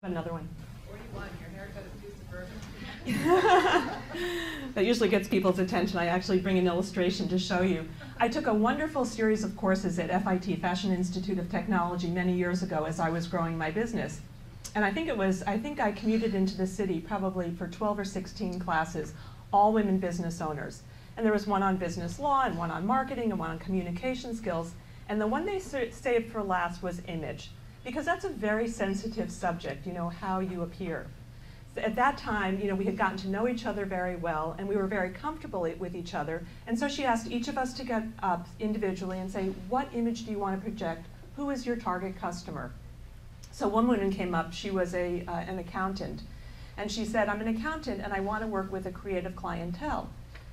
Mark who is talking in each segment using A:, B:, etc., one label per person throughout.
A: Another one.
B: 41, your haircut is too suburban.
A: That usually gets people's attention. I actually bring an illustration to show you. I took a wonderful series of courses at FIT, Fashion Institute of Technology, many years ago as I was growing my business. And I think I commuted into the city probably for 12 or 16 classes, all women business owners. And there was one on business law and one on marketing and one on communication skills. And the one they saved for last was image, because that's a very sensitive subject, how you appear. At that time, we had gotten to know each other very well, and we were very comfortable with each other. And so she asked each of us to get up individually and say, what image do you want to project? Who is your target customer? So one woman came up, she was an accountant. And she said, I'm an accountant and I want to work with a creative clientele.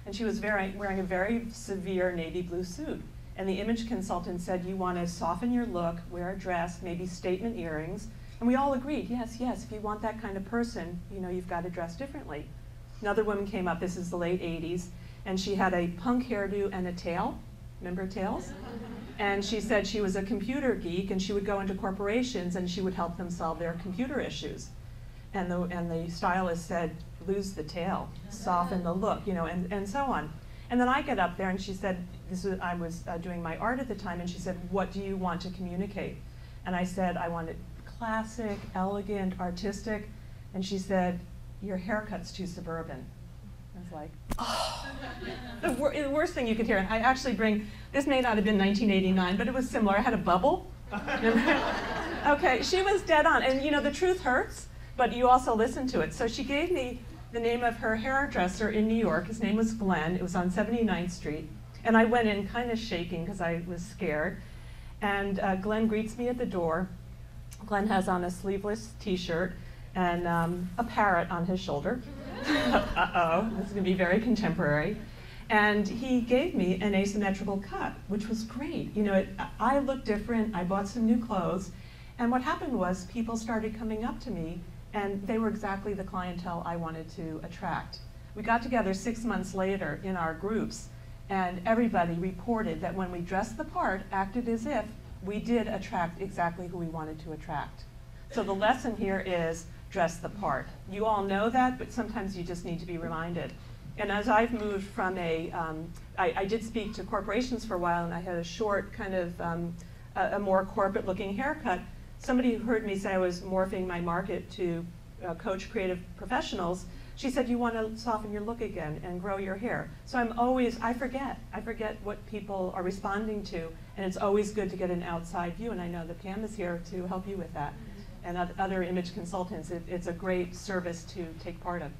A: And she was wearing a very severe navy blue suit. And the image consultant said, you want to soften your look, wear a dress, maybe statement earrings. And we all agreed, yes, if you want that kind of person, you've got to dress differently. Another woman came up, this is the late 80s, and she had a punk hairdo and a tail. Remember tails? And she said she was a computer geek and she would go into corporations and she would help them solve their computer issues. And the stylist said, lose the tail, soften the look, and so on. And then I get up there and she said, I was doing my art at the time, and she said, what do you want to communicate? And I said, I want it classic, elegant, artistic. And she said, your haircut's too suburban. I was like, oh, the worst thing you could hear. And I actually this may not have been 1989, but it was similar. I had a bubble. Okay, she was dead on. And the truth hurts, but you also listen to it. So she gave me the name of her hairdresser in New York. His name was Glenn. It was on 79th Street. And I went in kind of shaking because I was scared. And Glenn greets me at the door. Glenn has on a sleeveless t-shirt and a parrot on his shoulder. Uh-oh, this is going to be very contemporary. And he gave me an asymmetrical cut, which was great. I looked different. I bought some new clothes. And what happened was people started coming up to me, and they were exactly the clientele I wanted to attract. We got together 6 months later in our groups, and everybody reported that when we dressed the part, acted as if, we did attract exactly who we wanted to attract. So the lesson here is dress the part. You all know that, but sometimes you just need to be reminded. And as I've moved from I did speak to corporations for a while, and I had a short kind of, a more corporate looking haircut. Somebody who heard me say I was morphing my market to coach creative professionals. She said, you want to soften your look again and grow your hair. So I forget what people are responding to, and it's always good to get an outside view, and I know that Pam is here to help you with that. And other image consultants, it's a great service to take part of.